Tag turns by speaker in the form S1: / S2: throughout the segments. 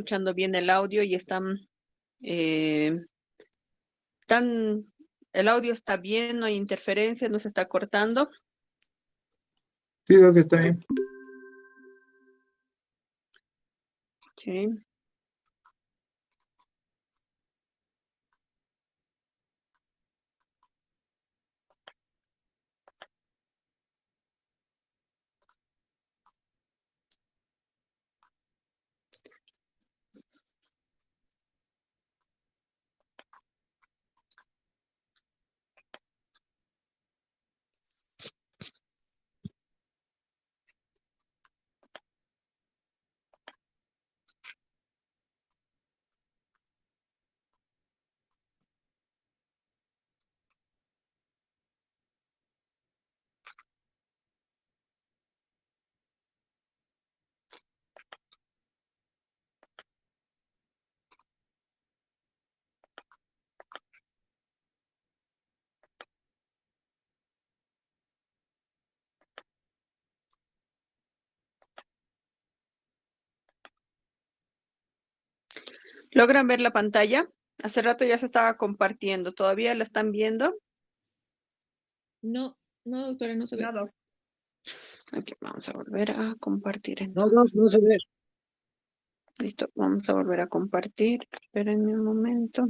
S1: escuchando bien el audio y eh, el audio está bien, no hay interferencias, no se está cortando.
S2: Sí, creo que está bien.
S1: Sí. ¿Logran ver la pantalla? Hace rato ya se estaba compartiendo. ¿Todavía la están viendo?
S3: No, no, doctora, no se ve.
S1: Nada. Aquí vamos a volver a compartir
S2: No,
S1: entonces.
S2: no se ve.
S1: Listo, vamos a volver a compartir. Espérenme un momento.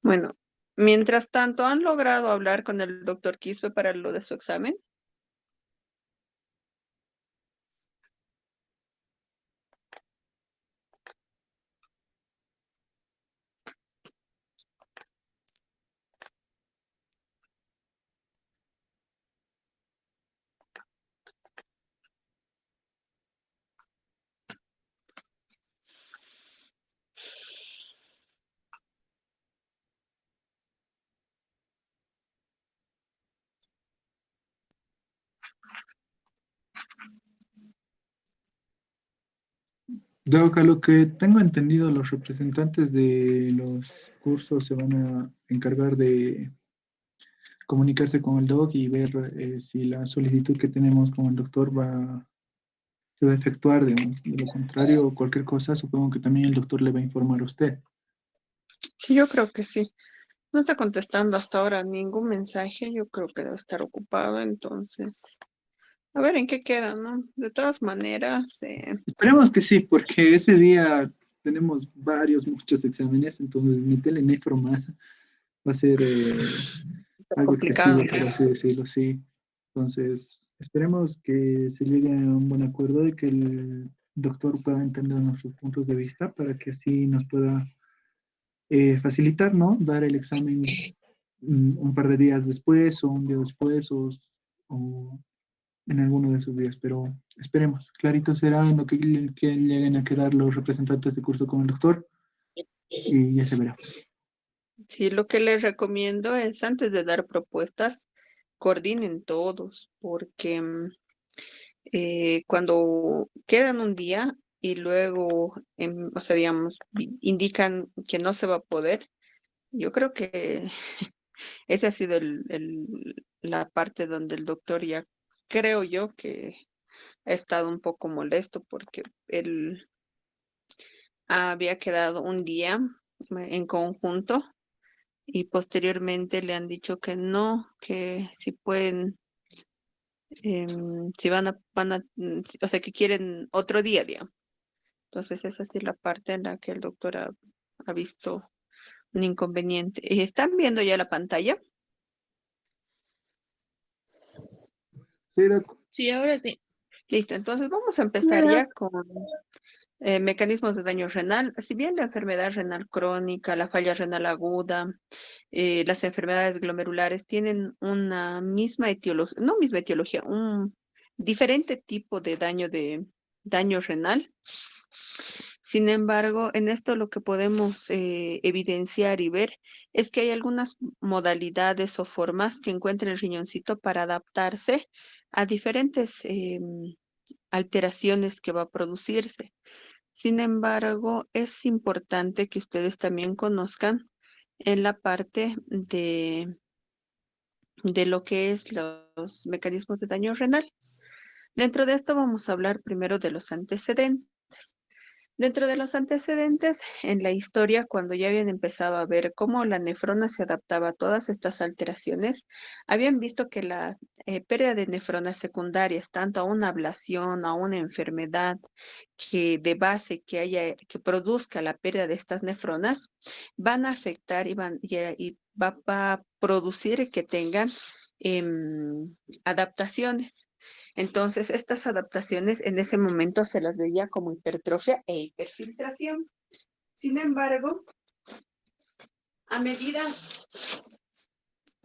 S1: Bueno, mientras tanto, ¿han logrado hablar con el doctor Quispe para lo de su examen?
S2: Dado que a lo que tengo entendido, los representantes de los cursos se van a encargar de comunicarse con el doc y ver si la solicitud que tenemos con el doctor se va a efectuar, digamos. De lo contrario, cualquier cosa, supongo que también el doctor le va a informar a usted.
S1: Sí, yo creo que sí. No está contestando hasta ahora ningún mensaje. Yo creo que debe estar ocupado, entonces. A ver en qué queda, ¿no? De todas maneras,
S2: Esperemos que sí, porque ese día tenemos muchos exámenes, entonces meterle nefro más va a ser
S1: está
S2: algo
S1: complicado.
S2: excesivo, por así decirlo, sí. Entonces, esperemos que se llegue a un buen acuerdo y que el doctor pueda entender nuestros puntos de vista para que así nos pueda facilitar, ¿no? Dar el examen un par de días después o un día después o en alguno de esos días, pero esperemos. Clarito será en lo que lleguen a quedar los representantes de curso con el doctor y ya se verá.
S1: Sí, lo que les recomiendo es antes de dar propuestas, coordinen todos, porque cuando quedan un día y luego, o sea, digamos, indican que no se va a poder, yo creo que esa ha sido la parte donde el doctor ya creo yo que ha estado un poco molesto porque él había quedado un día en conjunto y posteriormente le han dicho que no, que si pueden, si o sea, que quieren otro día, digamos. Entonces esa sí es la parte en la que el doctor ha visto un inconveniente. ¿Están viendo ya la pantalla?
S2: Sí, doc.
S3: Sí, ahora sí.
S1: Listo, entonces vamos a empezar ya con mecanismos de daño renal. Si bien la enfermedad renal crónica, la falla renal aguda, las enfermedades glomerulares tienen una misma etiología, no misma etiología, un diferente tipo de daño renal. Sin embargo, en esto lo que podemos evidenciar y ver es que hay algunas modalidades o formas que encuentra el riñoncito para adaptarse a diferentes alteraciones que va a producirse. Sin embargo, es importante que ustedes también conozcan en la parte de lo que es los mecanismos de daño renal. Dentro de esto vamos a hablar primero de los antecedentes. Dentro de los antecedentes, en la historia, cuando ya habían empezado a ver cómo la nefrona se adaptaba a todas estas alteraciones, habían visto que la pérdida de nefronas secundarias, tanto a una ablación, a una enfermedad que de base que haya, que produzca la pérdida de estas nefronas, van a afectar y va a producir que tengan adaptaciones. Entonces, estas adaptaciones en ese momento se las veía como hipertrofia e hiperfiltración. Sin embargo, a medida,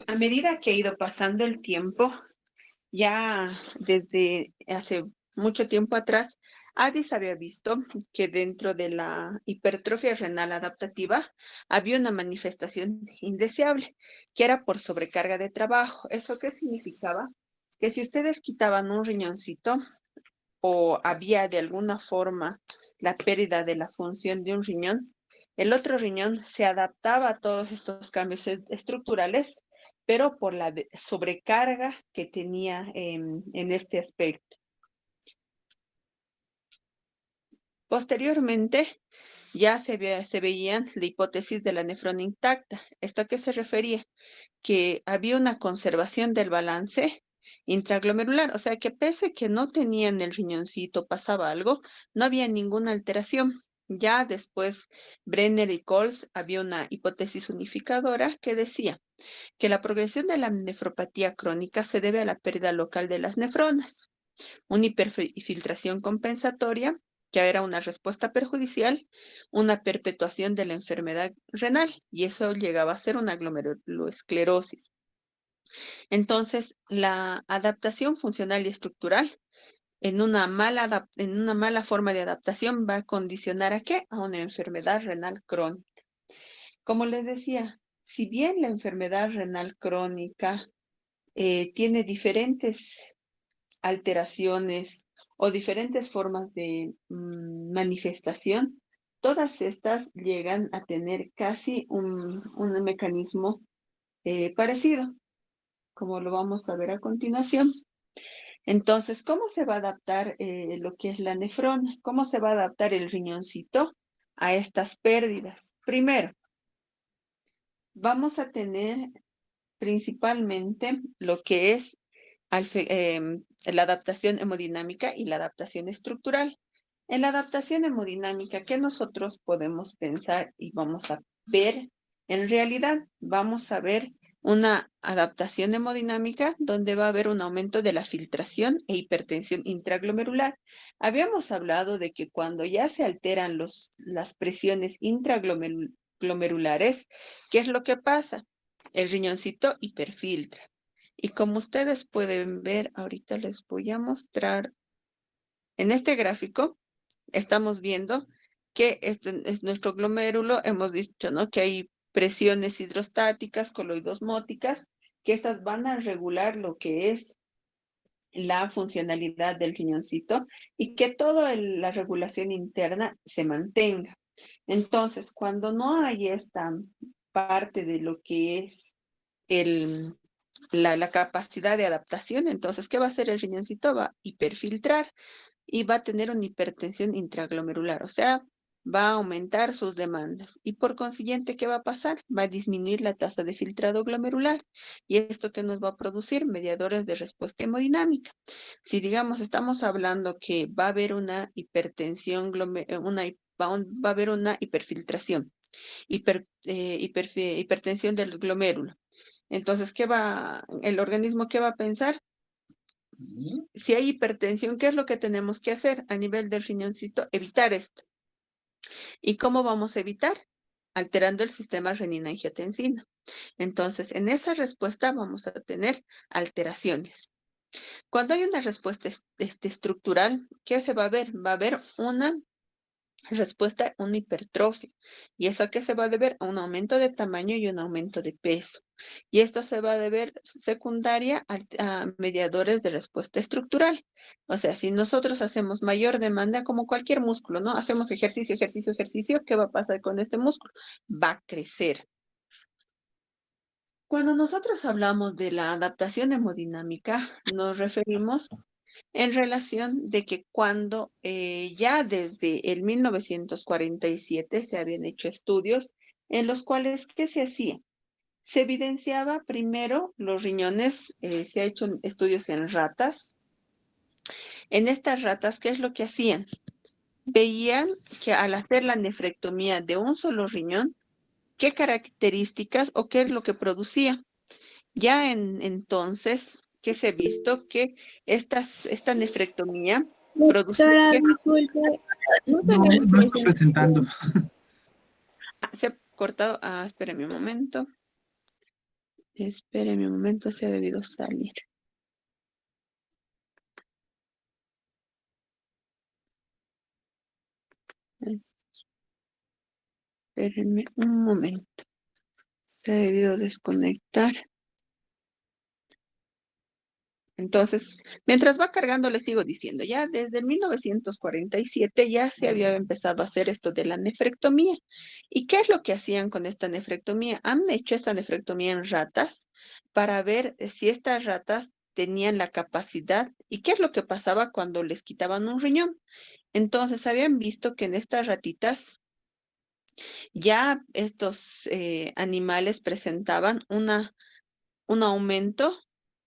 S1: a medida que ha ido pasando el tiempo, ya desde hace mucho tiempo atrás, Addis había visto que dentro de la hipertrofia renal adaptativa había una manifestación indeseable, que era por sobrecarga de trabajo. ¿Eso qué significaba? Que si ustedes quitaban un riñoncito, o había de alguna forma la pérdida de la función de un riñón, el otro riñón se adaptaba a todos estos cambios estructurales, pero por la sobrecarga que tenía en este aspecto. Posteriormente, ya se veían la hipótesis de la nefrona intacta. ¿Esto a qué se refería? Que había una conservación del balance intraglomerular, o sea que pese que no tenían el riñoncito, pasaba algo, no había ninguna alteración. Ya después, Brenner y Coles había una hipótesis unificadora que decía que la progresión de la nefropatía crónica se debe a la pérdida local de las nefronas, una hiperfiltración compensatoria, que era una respuesta perjudicial, una perpetuación de la enfermedad renal, y eso llegaba a ser una glomerulosclerosis. Entonces, la adaptación funcional y estructural en una mala forma de adaptación va a condicionar ¿a qué? A una enfermedad renal crónica. Como les decía, si bien la enfermedad renal crónica tiene diferentes alteraciones o diferentes formas de manifestación, todas estas llegan a tener casi un mecanismo parecido, como lo vamos a ver a continuación. Entonces, ¿cómo se va a adaptar lo que es la nefrona? ¿Cómo se va a adaptar el riñoncito a estas pérdidas? Primero, vamos a tener principalmente lo que es la adaptación hemodinámica y la adaptación estructural. En la adaptación hemodinámica, ¿qué nosotros podemos pensar y vamos a ver? En realidad, vamos a ver una adaptación hemodinámica donde va a haber un aumento de la filtración e hipertensión intraglomerular. Habíamos hablado de que cuando ya se alteran las presiones intraglomerulares, ¿qué es lo que pasa? El riñoncito hiperfiltra. Y como ustedes pueden ver, ahorita les voy a mostrar, en este gráfico estamos viendo que este es nuestro glomérulo, hemos dicho, ¿no? Que hay presiones hidrostáticas, coloidosmóticas, que estas van a regular lo que es la funcionalidad del riñoncito y que toda la regulación interna se mantenga. Entonces, cuando no hay esta parte de lo que es el la capacidad de adaptación, entonces, ¿qué va a hacer el riñoncito? Va a hiperfiltrar y va a tener una hipertensión intraglomerular, o sea, va a aumentar sus demandas y por consiguiente, ¿qué va a pasar? Va a disminuir la tasa de filtrado glomerular y esto que nos va a producir mediadores de respuesta hemodinámica. Si digamos, estamos hablando que va a haber una hipertensión, va a haber una hiperfiltración, hipertensión del glomérulo. Entonces, el organismo qué va a pensar? Si hay hipertensión, ¿qué es lo que tenemos que hacer a nivel del riñoncito? Evitar esto. ¿Y cómo vamos a evitar? Alterando el sistema renina-angiotensina. Entonces, en esa respuesta vamos a tener alteraciones. Cuando hay una respuesta estructural, ¿qué se va a ver? Va a haber una respuesta, una hipertrofia. ¿Y eso a qué se va a deber? A un aumento de tamaño y un aumento de peso. Y esto se va a deber secundaria a mediadores de respuesta estructural. O sea, si nosotros hacemos mayor demanda, como cualquier músculo, ¿no? Hacemos ejercicio, ejercicio, ejercicio, ¿qué va a pasar con este músculo? Va a crecer. Cuando nosotros hablamos de la adaptación hemodinámica, nos referimos en relación de que cuando ya desde el 1947 se habían hecho estudios en los cuales, ¿qué se hacía? Se evidenciaba primero los riñones, se ha hecho estudios en ratas. En estas ratas, ¿qué es lo que hacían? Veían que al hacer la nefrectomía de un solo riñón, ¿qué características o qué es lo que producía? Ya entonces, que se ha visto que esta nefrectomía producía
S3: Doctora,
S1: que
S3: disculpe, no
S2: No,
S3: sabía su
S2: no estoy presentando.
S3: presentación.
S1: se ha cortado. Espéreme un momento. Espéreme un momento, se ha debido salir. Espérenme un momento. Se ha debido desconectar. Entonces, mientras va cargando, le sigo diciendo, ya desde el 1947 ya se había empezado a hacer esto de la nefrectomía. ¿Y qué es lo que hacían con esta nefrectomía? Han hecho esta nefrectomía en ratas para ver si estas ratas tenían la capacidad y qué es lo que pasaba cuando les quitaban un riñón. Entonces, habían visto que en estas ratitas ya estos animales presentaban un aumento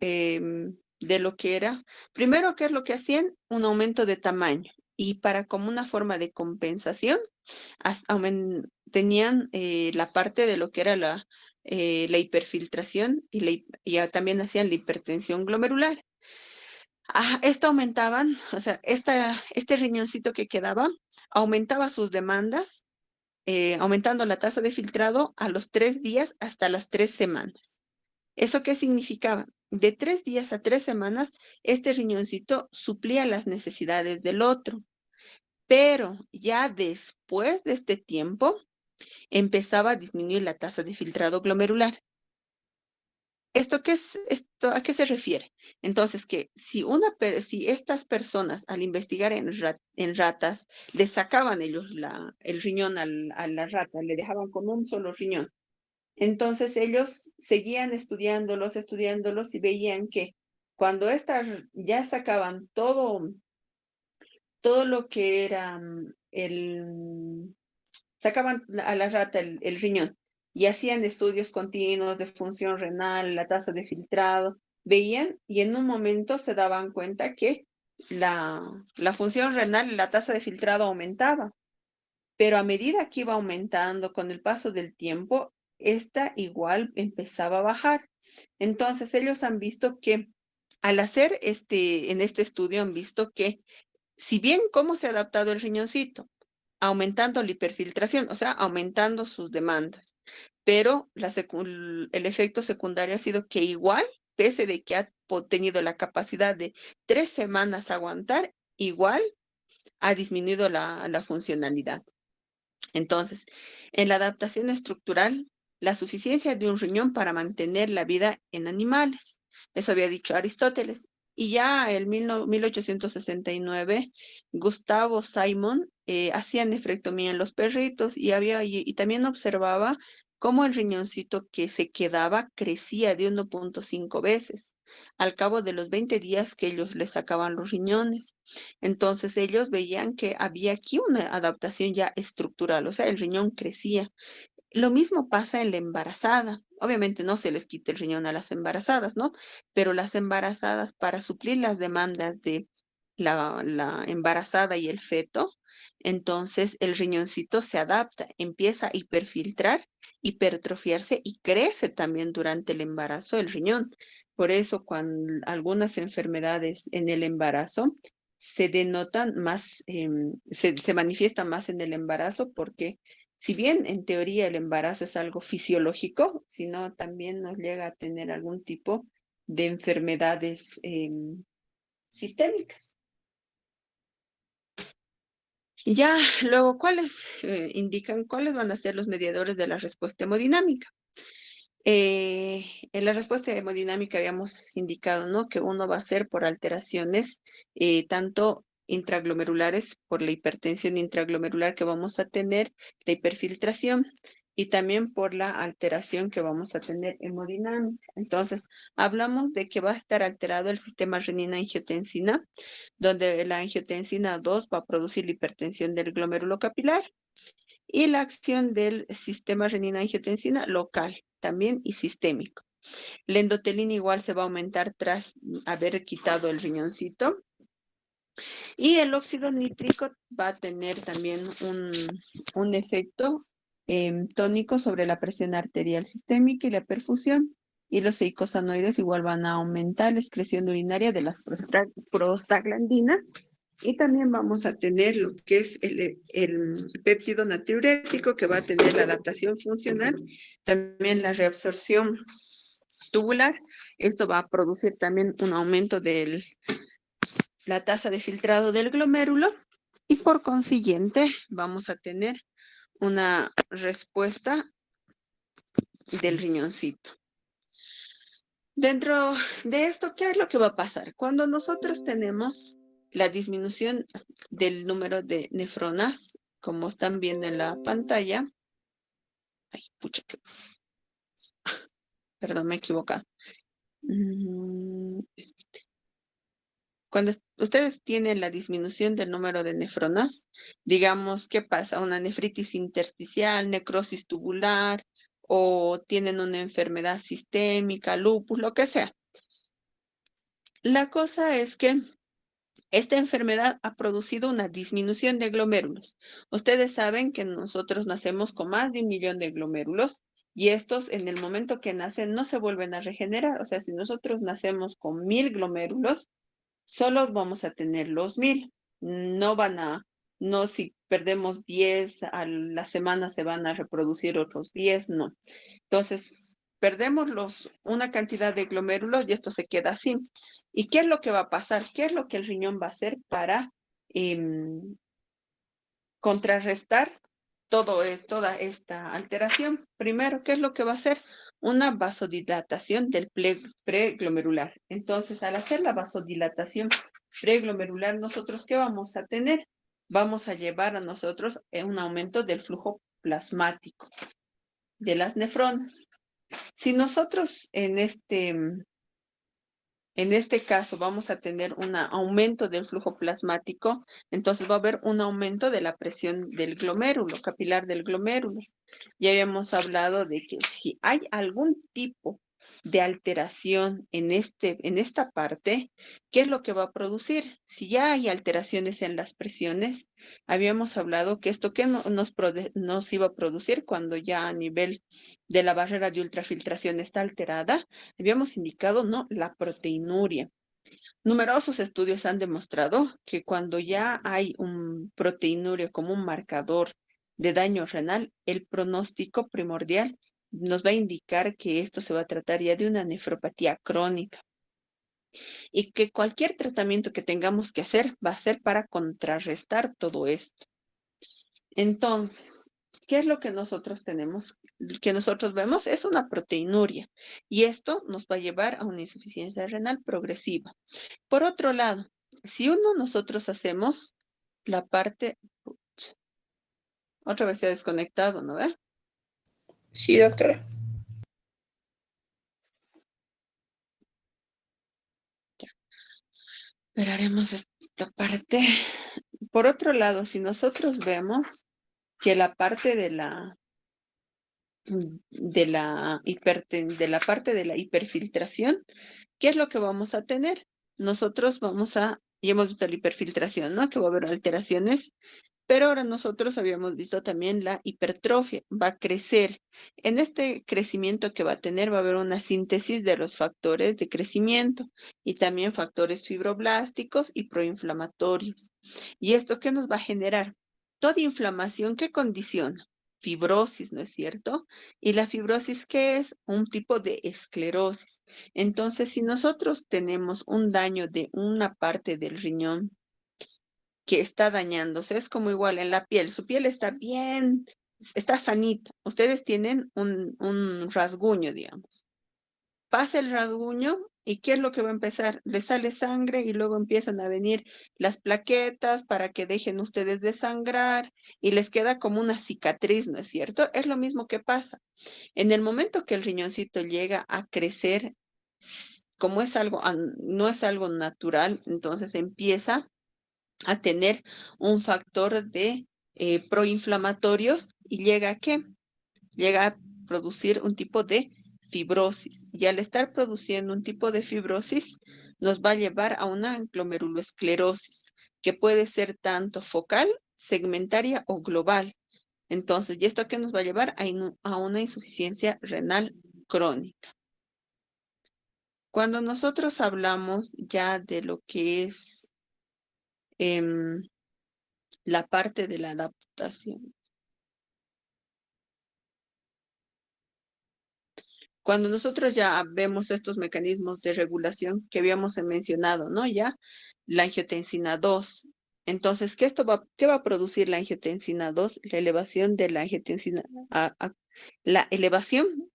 S1: de lo que era. Primero, ¿qué es lo que hacían? Un aumento de tamaño. Y para como una forma de compensación, tenían la parte de lo que era la hiperfiltración también hacían la hipertensión glomerular. Esto aumentaban, o sea, este riñoncito que quedaba aumentaba sus demandas, aumentando la tasa de filtrado a los 3 días hasta las 3 semanas. ¿Eso qué significaba? De 3 días a 3 semanas, este riñoncito suplía las necesidades del otro, pero ya después de este tiempo empezaba a disminuir la tasa de filtrado glomerular. ¿Esto qué es? ¿Esto a qué se refiere? Entonces, que si estas personas al investigar en ratas, le sacaban ellos el riñón a la rata, le dejaban con un solo riñón. Entonces ellos seguían estudiándolos y veían que cuando estas ya sacaban todo lo que era sacaban a la rata el riñón y hacían estudios continuos de función renal, la tasa de filtrado, veían y en un momento se daban cuenta que la función renal, la tasa de filtrado aumentaba, pero a medida que iba aumentando con el paso del tiempo, esta igual empezaba a bajar. Entonces ellos han visto que al hacer en este estudio han visto que si bien cómo se ha adaptado el riñoncito, aumentando la hiperfiltración, o sea, aumentando sus demandas, pero el efecto secundario ha sido que igual, pese de que ha tenido la capacidad de 3 semanas aguantar, igual ha disminuido la funcionalidad. Entonces, en la adaptación estructural, la suficiencia de un riñón para mantener la vida en animales. Eso había dicho Aristóteles. Y ya en 1869, Gustavo Simon hacía nefrectomía en los perritos y también observaba cómo el riñoncito que se quedaba crecía de 1.5 veces al cabo de los 20 días que ellos le sacaban los riñones. Entonces ellos veían que había aquí una adaptación ya estructural, o sea, el riñón crecía. Lo mismo pasa en la embarazada. Obviamente no se les quita el riñón a las embarazadas, ¿no? Pero las embarazadas, para suplir las demandas de la embarazada y el feto, entonces el riñoncito se adapta, empieza a hiperfiltrar, hipertrofiarse y crece también durante el embarazo el riñón. Por eso, cuando algunas enfermedades en el embarazo se denotan más, se manifiestan más en el embarazo porque si bien en teoría el embarazo es algo fisiológico, sino también nos llega a tener algún tipo de enfermedades sistémicas. Y ya luego, indican cuáles van a ser los mediadores de la respuesta hemodinámica? En la respuesta hemodinámica habíamos indicado, ¿no? Que uno va a ser por alteraciones tanto intraglomerulares, por la hipertensión intraglomerular que vamos a tener, la hiperfiltración, y también por la alteración que vamos a tener hemodinámica. Entonces, hablamos de que va a estar alterado el sistema renina-angiotensina, donde la angiotensina 2 va a producir la hipertensión del glomérulo capilar y la acción del sistema renina-angiotensina local también y sistémico. La endotelina igual se va a aumentar tras haber quitado el riñoncito. Y el óxido nítrico va a tener también un efecto tónico sobre la presión arterial sistémica y la perfusión. Y los eicosanoides igual van a aumentar la excreción urinaria de las prostaglandinas. Y también vamos a tener lo que es el péptido natriurético, que va a tener la adaptación funcional, también la reabsorción tubular. Esto va a producir también un aumento de la tasa de filtrado del glomérulo y por consiguiente vamos a tener una respuesta del riñoncito. Dentro de esto, ¿qué es lo que va a pasar? Cuando nosotros tenemos la disminución del número de nefronas, como están viendo en la pantalla, ay, pucha, perdón, me he equivocado. Cuando ustedes tienen la disminución del número de nefronas, digamos, ¿qué pasa? Una nefritis intersticial, necrosis tubular, o tienen una enfermedad sistémica, lupus, lo que sea. La cosa es que esta enfermedad ha producido una disminución de glomérulos. Ustedes saben que nosotros nacemos con más de 1 millón de glomérulos y estos en el momento que nacen no se vuelven a regenerar. O sea, si nosotros nacemos con 1000 glomérulos, solo vamos a tener los 1000. No si perdemos 10 a la semana se van a reproducir otros 10, no. Entonces, perdemos una cantidad de glomérulos y esto se queda así. ¿Y qué es lo que va a pasar? ¿Qué es lo que el riñón va a hacer para contrarrestar toda esta alteración? Primero, ¿qué es lo que va a hacer? Una vasodilatación del preglomerular. Entonces, al hacer la vasodilatación preglomerular, ¿nosotros qué vamos a tener? Vamos a llevar a nosotros un aumento del flujo plasmático de las nefronas. Si nosotros en este caso vamos a tener un aumento del flujo plasmático, entonces va a haber un aumento de la presión del glomérulo, capilar del glomérulo. Ya habíamos hablado de que si hay algún tipo de alteración en esta parte, ¿qué es lo que va a producir? Si ya hay alteraciones en las presiones, habíamos hablado que esto nos iba a producir cuando ya a nivel de la barrera de ultrafiltración está alterada, habíamos indicado, ¿no? La proteinuria. Numerosos estudios han demostrado que cuando ya hay un proteinuria como un marcador de daño renal, el pronóstico primordial nos va a indicar que esto se va a tratar ya de una nefropatía crónica y que cualquier tratamiento que tengamos que hacer va a ser para contrarrestar todo esto. Entonces, ¿qué es lo que nosotros tenemos? Que nosotros vemos es una proteinuria y esto nos va a llevar a una insuficiencia renal progresiva. Por otro lado, si nosotros hacemos la parte, otra vez se ha desconectado, ¿no ve?
S3: Sí, doctora.
S1: Esperaremos esta parte. Por otro lado, si nosotros vemos que la parte de la parte de la hiperfiltración, ¿qué es lo que vamos a tener? Nosotros ya hemos visto la hiperfiltración, ¿no? Que va a haber alteraciones, pero ahora nosotros habíamos visto también la hipertrofia, va a crecer. En este crecimiento que va a tener va a haber una síntesis de los factores de crecimiento y también factores fibroblásticos y proinflamatorios. ¿Y esto qué nos va a generar? Toda inflamación que condiciona fibrosis, ¿no es cierto? Y la fibrosis, ¿qué es? Un tipo de esclerosis. Entonces, si nosotros tenemos un daño de una parte del riñón que está dañándose, es como igual en la piel, su piel está bien, está sanita, ustedes tienen un rasguño, digamos. Pasa el rasguño ¿Y qué es lo que va a empezar? Le sale sangre y luego empiezan a venir las plaquetas para que dejen ustedes de sangrar y les queda como una cicatriz, ¿no es cierto? Es lo mismo que pasa. En el momento que el riñoncito llega a crecer, como es algo, no es algo natural, entonces empieza a tener un factor de proinflamatorios y llega a qué? Llega a producir un tipo de fibrosis. Y al estar produciendo un tipo de fibrosis, nos va a llevar a una glomerulosclerosis, que puede ser tanto focal, segmentaria o global. Entonces, ¿y esto a qué nos va a llevar? A una insuficiencia renal crónica. Cuando nosotros hablamos ya de lo que es em, la parte de la adaptación, cuando nosotros ya vemos estos mecanismos de regulación que habíamos mencionado, ¿no? Ya la angiotensina 2. Entonces, ¿qué va a producir la angiotensina 2? La elevación de la angiotensina, la elevación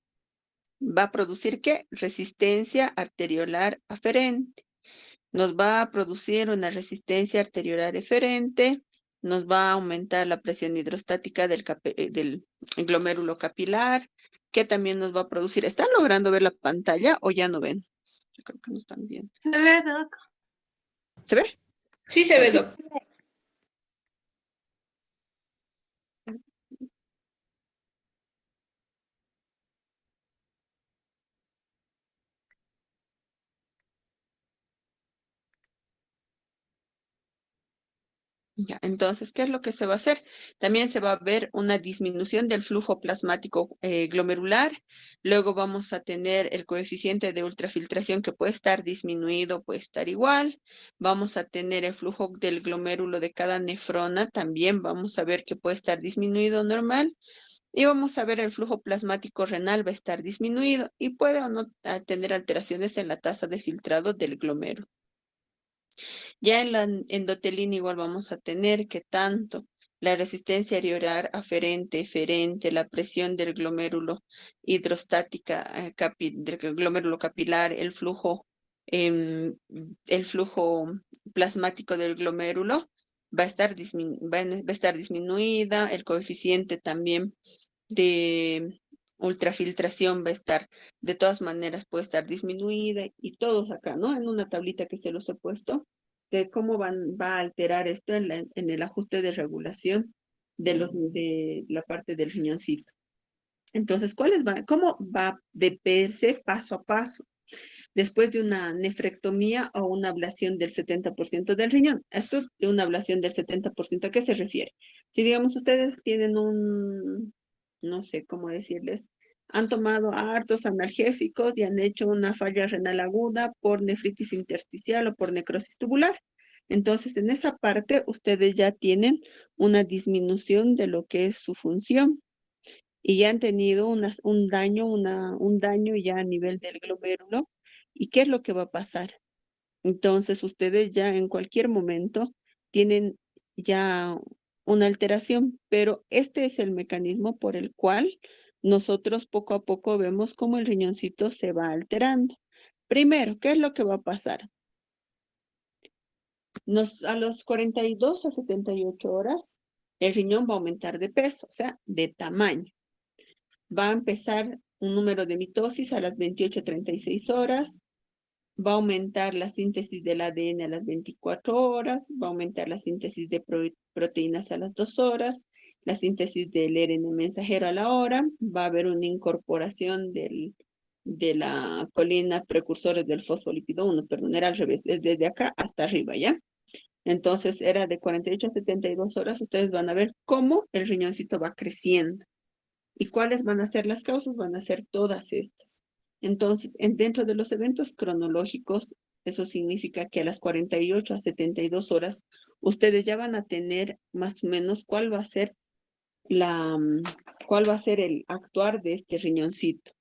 S1: va a producir ¿qué? Resistencia arteriolar aferente. Nos va a producir una resistencia arteriolar eferente, nos va a aumentar la presión hidrostática del glomérulo capilar, que también nos va a producir. ¿Están logrando ver la pantalla o ya no ven? Yo creo que no están viendo.
S4: Se ve, Doc.
S1: ¿Se ve?
S3: Sí se ve,
S1: Sí.
S3: Doc.
S1: Ya, entonces, ¿qué es lo que se va a hacer? También se va a ver una disminución del flujo plasmático glomerular. Luego vamos a tener el coeficiente de ultrafiltración que puede estar disminuido, puede estar igual. Vamos a tener el flujo del glomérulo de cada nefrona. También vamos a ver que puede estar disminuido normal. Y vamos a ver el flujo plasmático renal va a estar disminuido y puede o no tener alteraciones en la tasa de filtrado del glomérulo. Ya en la endotelina igual vamos a tener que tanto la resistencia arteriolar aferente, eferente, la presión del glomérulo hidrostática del glomérulo capilar, el flujo plasmático del glomérulo va a estar disminuida, el coeficiente también de ultrafiltración va a estar, de todas maneras puede estar disminuida y todos acá, ¿no? En una tablita que se los he puesto de cómo va a alterar esto en el ajuste de regulación de la parte del riñoncito. Entonces, ¿cómo va a verse paso a paso después de una nefrectomía o una ablación del 70% del riñón? Esto de una ablación del 70%, ¿a qué se refiere? Si, digamos, ustedes tienen no sé cómo decirles, han tomado hartos analgésicos y han hecho una falla renal aguda por nefritis intersticial o por necrosis tubular. Entonces, en esa parte, ustedes ya tienen una disminución de lo que es su función y ya han tenido un daño ya a nivel del glomérulo. ¿Y qué es lo que va a pasar? Entonces, ustedes ya en cualquier momento tienen ya una alteración, pero este es el mecanismo por el cual nosotros poco a poco vemos cómo el riñoncito se va alterando. Primero, ¿qué es lo que va a pasar? A los 42 a 78 horas, el riñón va a aumentar de peso, o sea, de tamaño. Va a empezar un número de mitosis a las 28 a 36 horas, va a aumentar la síntesis del ADN a las 24 horas, va a aumentar la síntesis de proteínas a las 2 horas, la síntesis del RNA mensajero a la hora, va a haber una incorporación de la colina precursores del fosfolípido 1, perdón, era al revés, es desde acá hasta arriba, ¿ya? Entonces era de 48 a 72 horas, ustedes van a ver cómo el riñoncito va creciendo. ¿Y cuáles van a ser las causas? Van a ser todas estas. Entonces, dentro de los eventos cronológicos, eso significa que a las 48 a 72 horas, ustedes ya van a tener más o menos cuál va a ser el actuar de este riñoncito.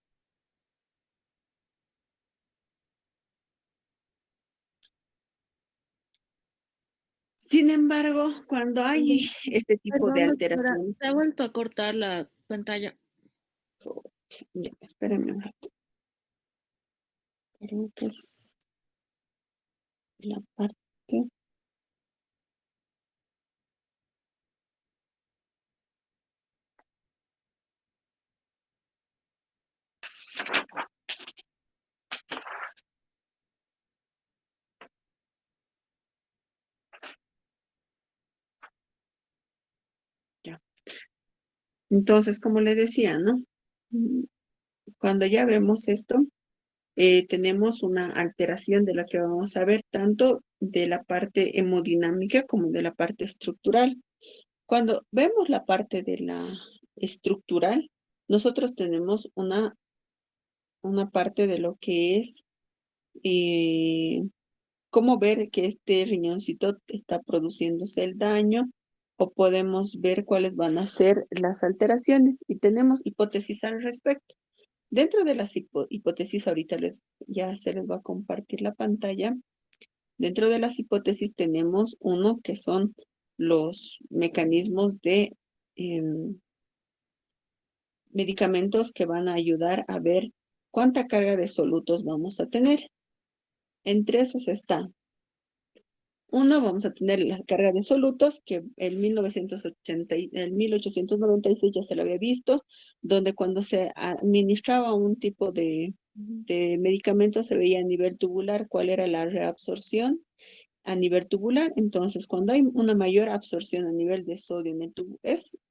S1: Sin embargo, cuando hay este tipo de
S3: Perdón, doctora,
S1: alteración,
S3: se ha vuelto a cortar la pantalla.
S1: ya, espérenme un rato. Creo que es la parte. Ya. Entonces, como les decía, ¿no? Mm, Cuando ya vemos esto, tenemos una alteración de la que vamos a ver tanto de la parte hemodinámica como de la parte estructural. Cuando vemos la parte de la estructural, nosotros tenemos una parte de lo que es eh, cómo ver que este riñoncito está produciéndose el daño o podemos ver cuáles van a ser las alteraciones y tenemos hipótesis al respecto. Dentro de las hipótesis, ahorita ya se les va a compartir la pantalla. Dentro de las hipótesis tenemos uno que son los mecanismos de medicamentos que van a ayudar a ver cuánta carga de solutos vamos a tener. Entre esos está uno, vamos a tener la carga de solutos, que en 1896 ya se lo había visto, donde cuando se administraba un tipo de medicamento se veía a nivel tubular cuál era la reabsorción a nivel tubular. Entonces, cuando hay una mayor absorción a nivel de sodio en el tubo,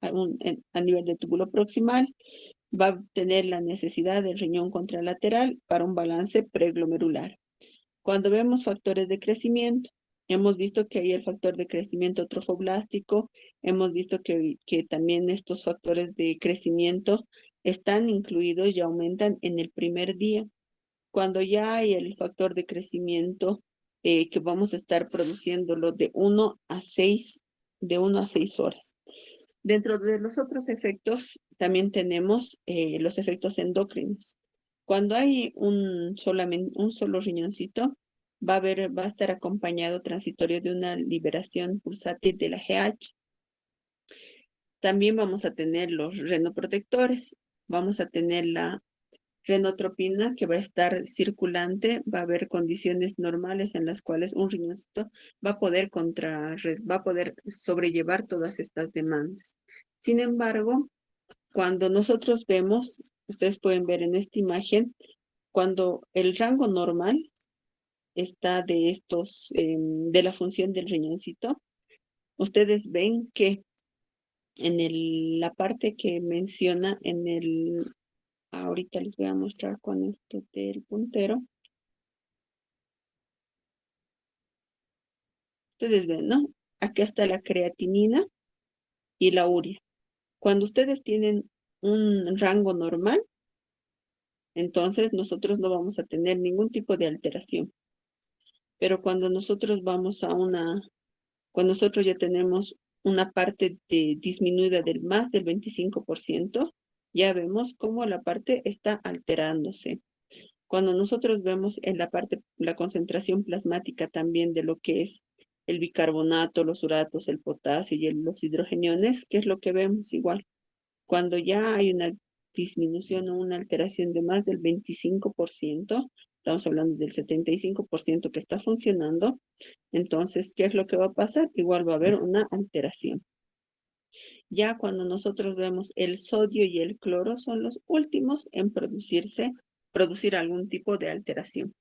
S1: a nivel del túbulo proximal, va a tener la necesidad del riñón contralateral para un balance preglomerular. Cuando vemos factores de crecimiento, hemos visto que hay el factor de crecimiento trofoblástico, hemos visto que también estos factores de crecimiento están incluidos y aumentan en el primer día. Cuando ya hay el factor de crecimiento que vamos a estar produciéndolo de 1 a 6 horas. Dentro de los otros efectos, también tenemos los efectos endocrinos. Cuando hay un solo riñoncito, va a estar acompañado transitorio de una liberación pulsátil de la GH. También vamos a tener los renoprotectores, vamos a tener la renotropina que va a estar circulante, va a haber condiciones normales en las cuales un riñoncito va a poder sobrellevar todas estas demandas. Sin embargo, cuando nosotros vemos, ustedes pueden ver en esta imagen, cuando el rango normal está de la función del riñoncito, ustedes ven que la parte que menciona ahorita les voy a mostrar con esto del puntero. Ustedes ven, ¿no? Aquí está la creatinina y la urea. Cuando ustedes tienen un rango normal, entonces nosotros no vamos a tener ningún tipo de alteración. Pero cuando nosotros ya tenemos una parte disminuida del más del 25%, ya vemos cómo la parte está alterándose. Cuando nosotros vemos en la parte, la concentración plasmática también de lo que es el bicarbonato, los uratos, el potasio y los hidrogeniones, ¿qué es lo que vemos? Igual, cuando ya hay una disminución o una alteración de más del 25%, estamos hablando del 75% que está funcionando, entonces, ¿qué es lo que va a pasar? Igual va a haber una alteración. Ya cuando nosotros vemos el sodio y el cloro son los últimos en producir algún tipo de alteración.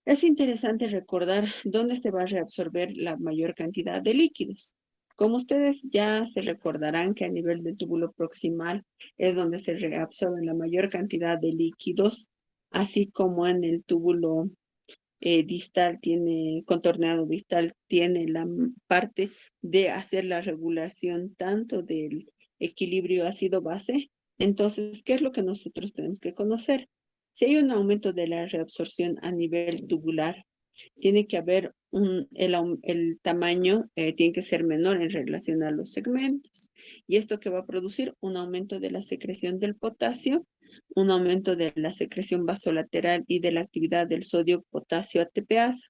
S1: Es interesante recordar dónde se va a reabsorber la mayor cantidad de líquidos. Como ustedes ya se recordarán que a nivel del túbulo proximal es donde se reabsorben la mayor cantidad de líquidos, así como en el túbulo contorneado distal tiene la parte de hacer la regulación tanto del equilibrio ácido-base. Entonces, ¿qué es lo que nosotros tenemos que conocer? Si hay un aumento de la reabsorción a nivel tubular, tiene que haber el tamaño tiene que ser menor en relación a los segmentos. ¿Y esto que va a producir? Un aumento de la secreción del potasio, un aumento de la secreción vasolateral y de la actividad del sodio-potasio ATPasa,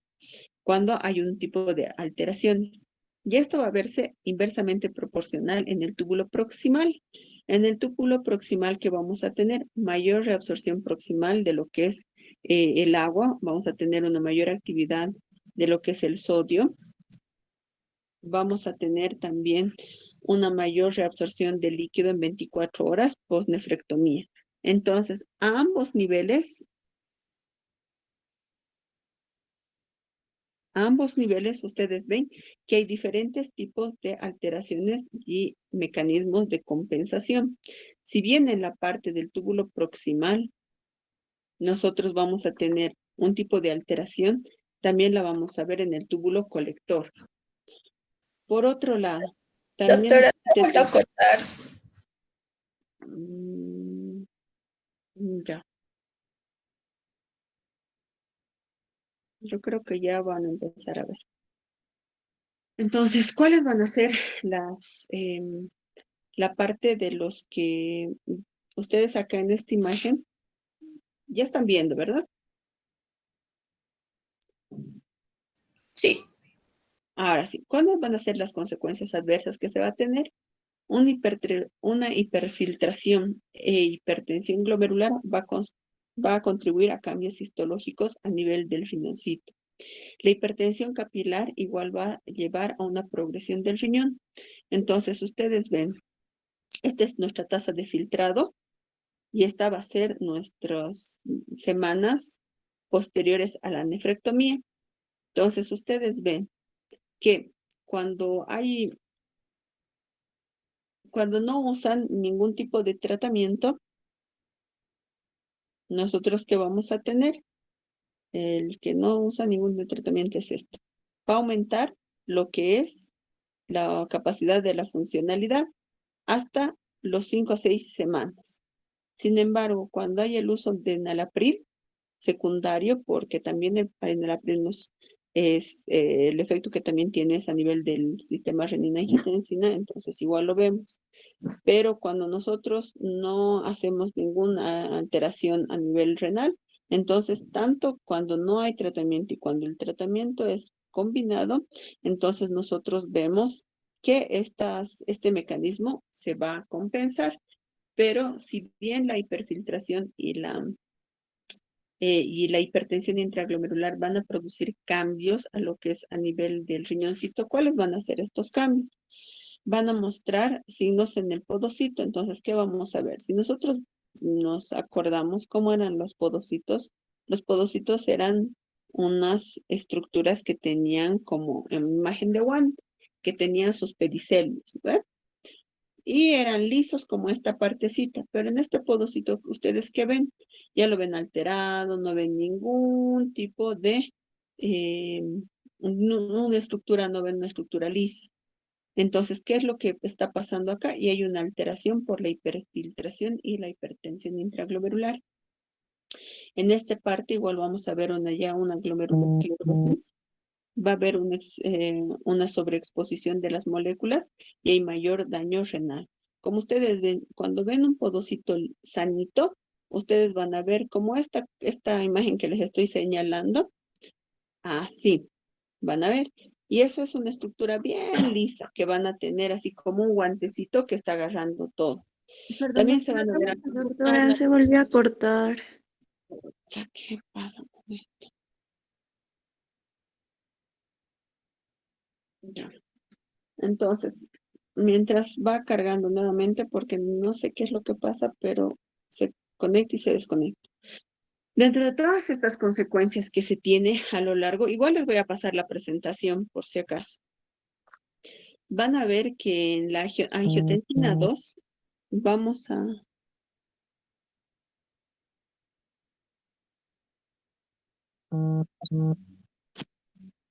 S1: cuando hay un tipo de alteraciones. Y esto va a verse inversamente proporcional en el túbulo proximal. En el túbulo proximal que vamos a tener mayor reabsorción proximal de lo que es el agua, vamos a tener una mayor actividad de lo que es el sodio. Vamos a tener también una mayor reabsorción de líquido en 24 horas post-nefrectomía. Entonces, a ambos niveles ustedes ven que hay diferentes tipos de alteraciones y mecanismos de compensación. Si bien en la parte del túbulo proximal nosotros vamos a tener un tipo de alteración, también la vamos a ver en el túbulo colector. Por otro lado, también
S4: Doctora, ¿se ha vuelto a cortar?
S1: Mm, ya, yo creo que ya van a empezar a ver. Entonces, ¿cuáles van a ser la parte de los que ustedes acá en esta imagen ya están viendo, ¿verdad?
S4: Sí.
S1: Ahora sí, ¿cuáles van a ser las consecuencias adversas que se va a tener? Una hiperfiltración e hipertensión glomerular va a contribuir a cambios histológicos a nivel del riñoncito. La hipertensión capilar igual va a llevar a una progresión del riñón. Entonces, ustedes ven, esta es nuestra tasa de filtrado y esta va a ser nuestras semanas posteriores a la nefrectomía. Entonces, ustedes ven que cuando cuando no usan ningún tipo de tratamiento, nosotros ¿qué vamos a tener? El que no usa ningún tratamiento es esto. Va a aumentar lo que es la capacidad de la funcionalidad hasta los 5 a 6 semanas. Sin embargo, cuando hay el uso de enalapril secundario, porque también el enalapril es el efecto que también tiene es a nivel del sistema renina-angiotensina, entonces igual lo vemos. Pero cuando nosotros no hacemos ninguna alteración a nivel renal, entonces tanto cuando no hay tratamiento y cuando el tratamiento es combinado, entonces nosotros vemos que este mecanismo se va a compensar. Pero si bien la hiperfiltración y la hipertensión intraglomerular van a producir cambios a lo que es a nivel del riñoncito, ¿cuáles van a ser estos cambios? Van a mostrar signos en el podocito. Entonces, ¿qué vamos a ver? Si nosotros nos acordamos cómo eran los podocitos eran unas estructuras que tenían como en imagen de guante, que tenían sus pedicelios, ¿verdad? Y eran lisos como esta partecita, pero en este podocito, ¿ustedes qué ven? Ya lo ven alterado, no ven ningún tipo de, eh, una estructura, no ven una estructura lisa. Entonces, ¿qué es lo que está pasando acá? Y hay una alteración por la hiperfiltración y la hipertensión intraglomerular. En esta parte igual vamos a ver una glomerulosclerosis. Va a haber una sobreexposición de las moléculas y hay mayor daño renal. Como ustedes ven, cuando ven un podocito sanito, ustedes van a ver como esta imagen que les estoy señalando, así van a ver. Y eso es una estructura bien lisa que van a tener así como un guantecito que está agarrando todo.
S5: Perdón,
S1: También se van a ver
S5: doctora, se volvió a cortar.
S1: ¿qué pasa con esto? Ya. Entonces, mientras va cargando nuevamente, porque no sé qué es lo que pasa, pero se conecta y se desconecta. Dentro de todas estas consecuencias que se tiene a lo largo, igual les voy a pasar la presentación por si acaso. Van a ver que en la angiotensina 2 vamos a...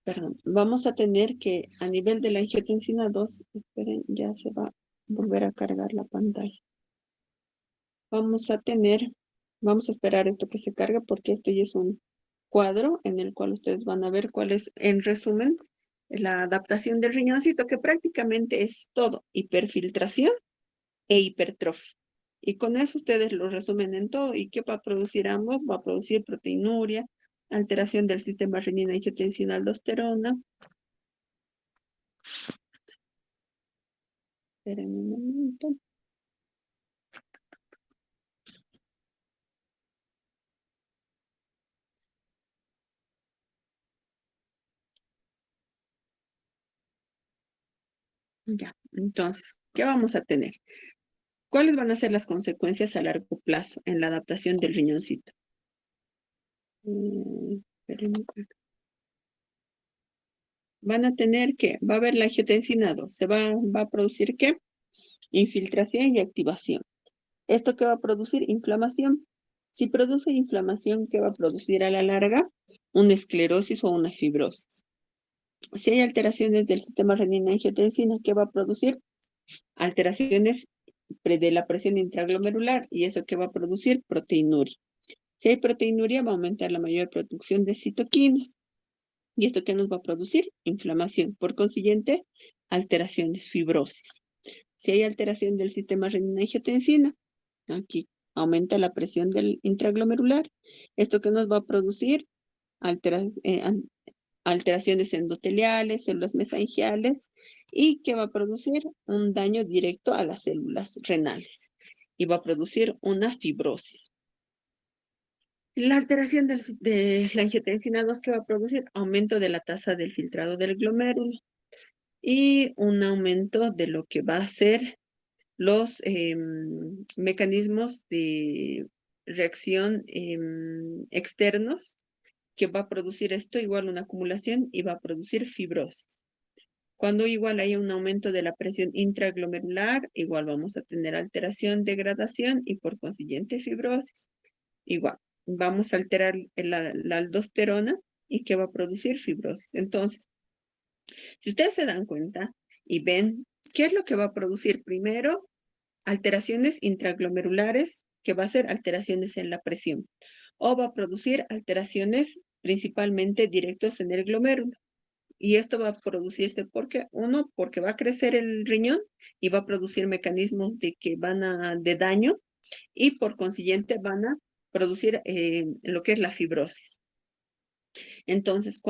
S1: Perdón, vamos a tener que a nivel de la angiotensina 2, esperen, ya se va a volver a cargar la pantalla. Vamos a esperar esto que se cargue porque este ya es un cuadro en el cual ustedes van a ver cuál es, en resumen, la adaptación del riñoncito, que prácticamente es todo, hiperfiltración e hipertrofia. Y con eso ustedes lo resumen en todo. ¿Y qué va a producir ambos? Va a producir proteinuria, alteración del sistema renina-angiotensina-aldosterona. Esperen un momento. Ya, entonces, ¿qué vamos a tener? ¿Cuáles van a ser las consecuencias a largo plazo en la adaptación del riñoncito? Espérenme. Van a tener que, va a haber la angiotensina 2, va a producir ¿qué? Infiltración y activación. ¿Esto qué va a producir? Inflamación. Si produce inflamación, ¿qué va a producir a la larga? Una esclerosis o una fibrosis. Si hay alteraciones del sistema renina-angiotensina, ¿qué va a producir? Alteraciones de la presión intraglomerular, y eso qué va a producir? Proteinuria. Si hay proteinuria, va a aumentar la mayor producción de citoquinas. ¿Y esto qué nos va a producir? Inflamación. Por consiguiente, alteraciones, fibrosis. Si hay alteración del sistema renina-angiotensina, aquí aumenta la presión del intraglomerular. ¿Esto qué nos va a producir? Alteraciones endoteliales, células mesangiales, y que va a producir un daño directo a las células renales y va a producir una fibrosis. La alteración de la angiotensina 2 que va a producir aumento de la tasa del filtrado del glomérulo y un aumento de lo que va a ser los mecanismos de reacción externos que va a producir esto, igual una acumulación y va a producir fibrosis. Cuando igual hay un aumento de la presión intraglomerular, igual vamos a tener alteración, degradación y por consiguiente fibrosis. Igual, vamos a alterar la aldosterona y que va a producir fibrosis. Entonces, si ustedes se dan cuenta y ven, ¿qué es lo que va a producir primero? Alteraciones intraglomerulares, que va a ser alteraciones en la presión, o va a producir alteraciones principalmente directos en el glomérulo. Y esto va a producirse porque, uno, porque va a crecer el riñón y va a producir mecanismos de daño y por consiguiente van a producir lo que es la fibrosis. Entonces,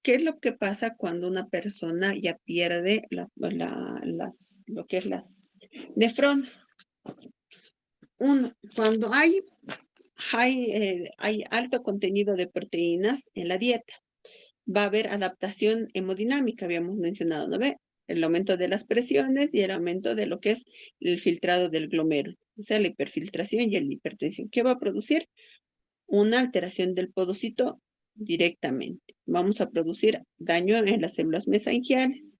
S1: ¿qué es lo que pasa cuando una persona ya pierde lo que es las nefronas? Cuando hay alto contenido de proteínas en la dieta, va a haber adaptación hemodinámica, habíamos mencionado, ¿no ve? El aumento de las presiones y el aumento de lo que es el filtrado del glomérulo, o sea, la hiperfiltración y la hipertensión. ¿Qué va a producir? Una alteración del podocito directamente. Vamos a producir daño en las células mesangiales.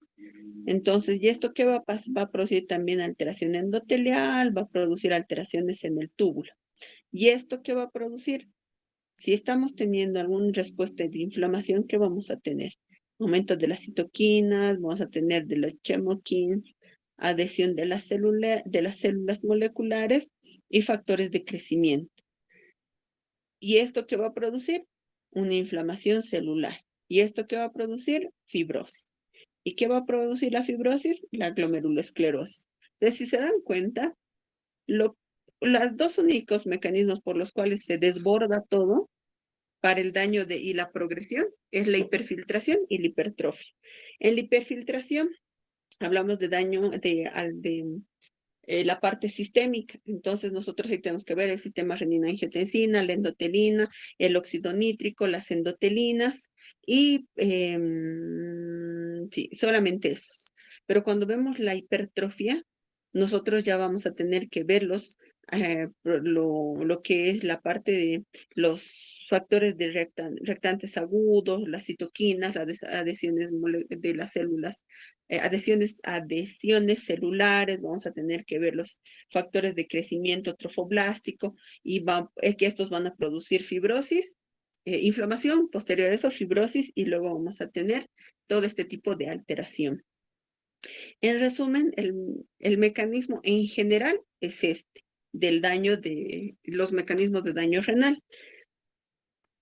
S1: Entonces, ¿y esto qué va a pasar? Va a producir también alteración endotelial, va a producir alteraciones en el túbulo. ¿Y esto qué va a producir? Si estamos teniendo alguna respuesta de inflamación, ¿qué vamos a tener? Aumento de las citoquinas, vamos a tener de los chemokines, adhesión de las células moleculares y factores de crecimiento. ¿Y esto qué va a producir? Una inflamación celular. ¿Y esto qué va a producir? Fibrosis. ¿Y qué va a producir la fibrosis? La glomerulosclerosis. Entonces, si se dan cuenta, los dos únicos mecanismos por los cuales se desborda todo para el daño y la progresión es la hiperfiltración y la hipertrofia. En la hiperfiltración hablamos de daño de la parte sistémica. Entonces nosotros ahí tenemos que ver el sistema renina-angiotensina, la endotelina, el óxido nítrico, las endotelinas y sí, solamente esos. Pero cuando vemos la hipertrofia, nosotros ya vamos a tener que verlos, lo que es la parte de los factores de reactantes agudos, las citoquinas, las adhesiones de las células, adhesiones celulares, vamos a tener que ver los factores de crecimiento trofoblástico y que estos van a producir fibrosis, inflamación, posterior a eso fibrosis y luego vamos a tener todo este tipo de alteración. En resumen, el mecanismo en general es este, del daño de los mecanismos de daño renal.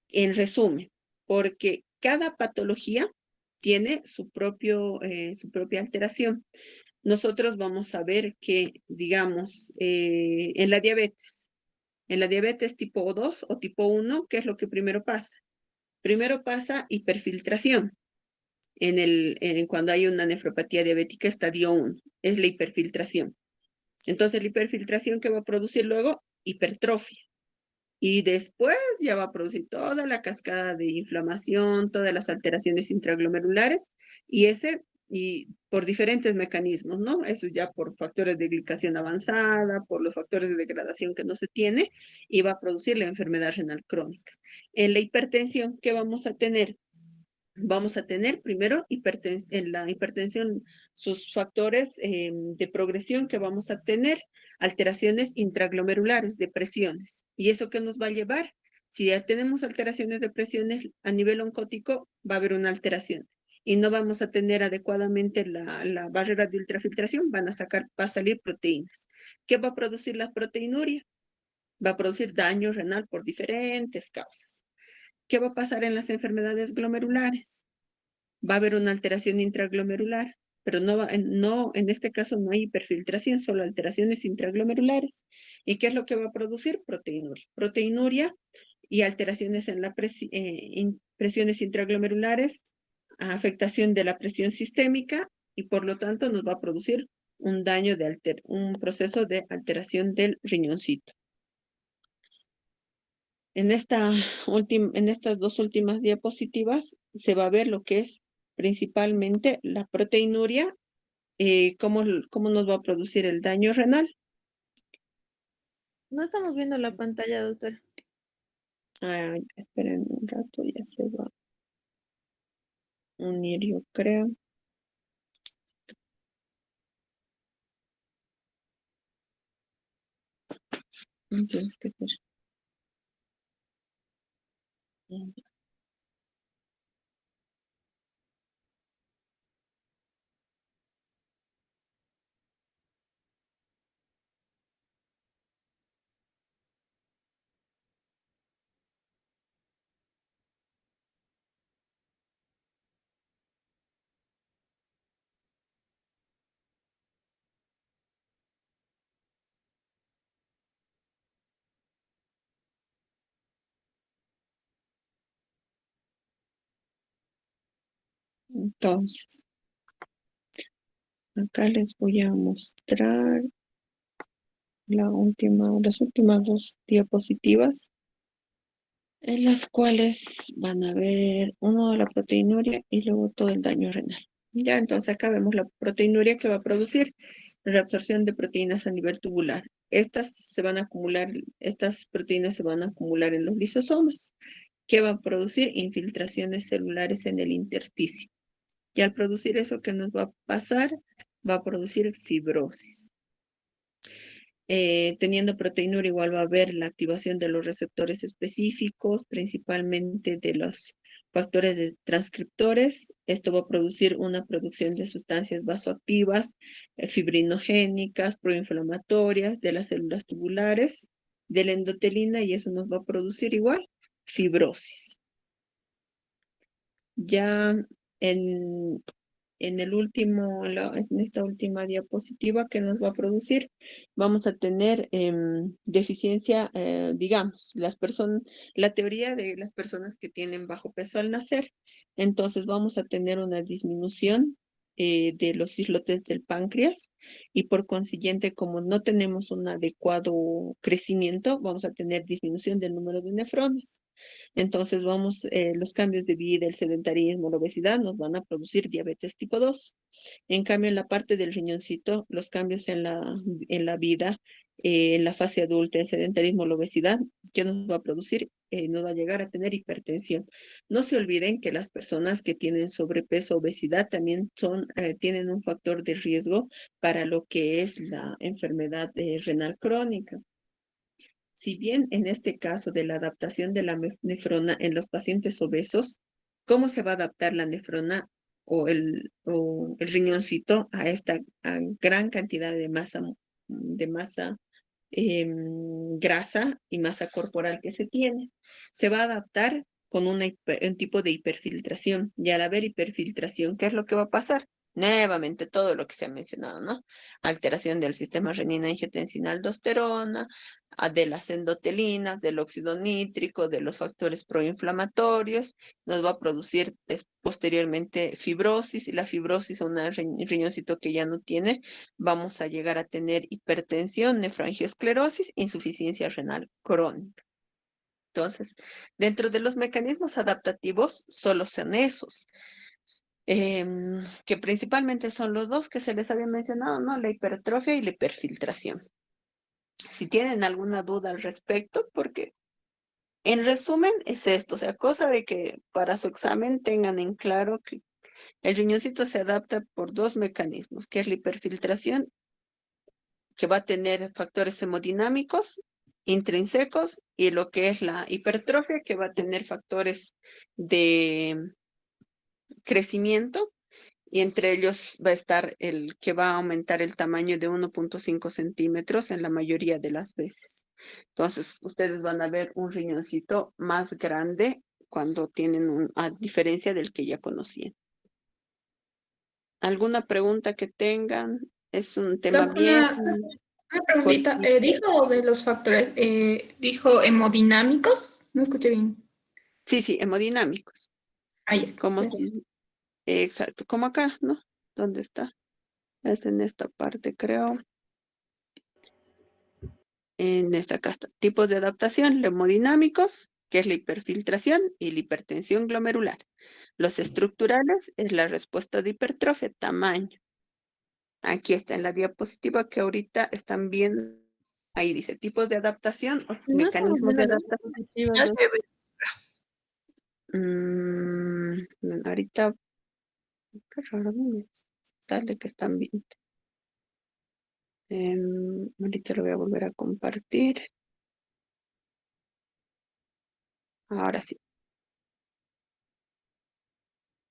S1: En resumen, porque cada patología tiene su propia alteración. Nosotros vamos a ver que, digamos, en la diabetes tipo 2 o tipo 1, ¿qué es lo que primero pasa? Primero pasa hiperfiltración. Cuando hay una nefropatía diabética, estadio 1, es la hiperfiltración. Entonces, la hiperfiltración que va a producir luego, hipertrofia. Y después ya va a producir toda la cascada de inflamación, todas las alteraciones intraglomerulares, y ese y por diferentes mecanismos, ¿no? Eso ya por factores de glicación avanzada, por los factores de degradación que no se tiene, y va a producir la enfermedad renal crónica. En la hipertensión, ¿qué vamos a tener? Vamos a tener primero en la hipertensión sus factores de progresión que vamos a tener, alteraciones intraglomerulares de presiones. ¿Y eso qué nos va a llevar? Si ya tenemos alteraciones de presiones a nivel oncótico, va a haber una alteración y no vamos a tener adecuadamente la barrera de ultrafiltración, va a salir proteínas. ¿Qué va a producir la proteinuria? Va a producir daño renal por diferentes causas. ¿Qué va a pasar en las enfermedades glomerulares? Va a haber una alteración intraglomerular, pero no, en este caso no hay hiperfiltración, solo alteraciones intraglomerulares. ¿Y qué es lo que va a producir? Proteinuria. Proteinuria y alteraciones en la presiones intraglomerulares, afectación de la presión sistémica y por lo tanto nos va a producir un daño un proceso de alteración del riñoncito. En estas dos últimas diapositivas se va a ver lo que es principalmente la proteinuria, cómo nos va a producir el daño renal.
S3: No estamos viendo la pantalla, doctora.
S1: Esperen un rato, ya se va a unir, yo creo. Tienes que ver. Entonces, acá les voy a mostrar las últimas dos diapositivas, en las cuales van a ver uno de la proteinuria y luego todo el daño renal. Ya, entonces acá vemos la proteinuria que va a producir reabsorción de proteínas a nivel tubular. Estas proteínas se van a acumular en los lisosomas, que va a producir infiltraciones celulares en el intersticio. Y al producir eso, ¿qué nos va a pasar? Va a producir fibrosis. Teniendo proteinura igual va a haber la activación de los receptores específicos, principalmente de los factores de transcriptores. Esto va a producir una producción de sustancias vasoactivas, fibrinogénicas, proinflamatorias de las células tubulares, de la endotelina, y eso nos va a producir igual fibrosis. Ya en, en esta última diapositiva que nos va a producir, vamos a tener deficiencia, digamos, la teoría de las personas que tienen bajo peso al nacer. Entonces vamos a tener una disminución de los islotes del páncreas y por consiguiente, como no tenemos un adecuado crecimiento, vamos a tener disminución del número de nefrones. Entonces los cambios de vida, el sedentarismo, la obesidad nos van a producir diabetes tipo 2. En cambio, en la parte del riñoncito, los cambios en la vida, en la fase adulta, el sedentarismo, la obesidad, ¿qué nos va a producir? Nos va a llegar a tener hipertensión. No se olviden que las personas que tienen sobrepeso, obesidad, también tienen un factor de riesgo para lo que es la enfermedad renal crónica. Si bien en este caso de la adaptación de la nefrona en los pacientes obesos, ¿cómo se va a adaptar la nefrona o el riñoncito a esta gran cantidad de masa grasa y masa corporal que se tiene? Se va a adaptar con un tipo de hiperfiltración, y al haber hiperfiltración, ¿qué es lo que va a pasar? Nuevamente todo lo que se ha mencionado, ¿no? Alteración del sistema renina-angiotensina-aldosterona, de las endotelinas, del óxido nítrico, de los factores proinflamatorios, nos va a producir posteriormente fibrosis, y la fibrosis, un riñoncito que ya no tiene, vamos a llegar a tener hipertensión, nefroangiosclerosis, insuficiencia renal crónica. Entonces, dentro de los mecanismos adaptativos, solo son esos. que principalmente son los dos que se les había mencionado, ¿no? La hipertrofia y la hiperfiltración. Si tienen alguna duda al respecto, porque en resumen es esto, o sea, cosa de que para su examen tengan en claro que el riñoncito se adapta por dos mecanismos, que es la hiperfiltración, que va a tener factores hemodinámicos intrínsecos, y lo que es la hipertrofia, que va a tener factores de crecimiento, y entre ellos va a estar el que va a aumentar el tamaño de 1.5 centímetros en la mayoría de las veces. Entonces, ustedes van a ver un riñoncito más grande cuando tienen a diferencia del que ya conocían. ¿Alguna pregunta que tengan? Es un tema
S4: Doc,
S1: bien
S4: una preguntita.
S1: cortito.
S4: Dijo de los factores, dijo hemodinámicos. No escuché bien.
S1: Sí, sí, hemodinámicos.
S4: Ah, ya.
S1: ¿Cómo
S4: Gracias.
S1: son? Exacto, como acá, ¿no? ¿Dónde está? Es en esta parte, creo. En esta acá está. Tipos de adaptación, hemodinámicos, que es la hiperfiltración y la hipertensión glomerular. Los estructurales es la respuesta de hipertrofia, tamaño. Aquí está en la diapositiva que ahorita están viendo. Ahí dice tipos de adaptación o
S3: No estamos
S1: mecanismos de
S3: viendo las
S1: adaptación.
S3: diapositivas,
S4: Ya se
S3: Doc.
S4: ve.
S1: Ahorita, qué raro, no me sale que están viendo. Ahorita lo voy a volver a compartir. Ahora sí.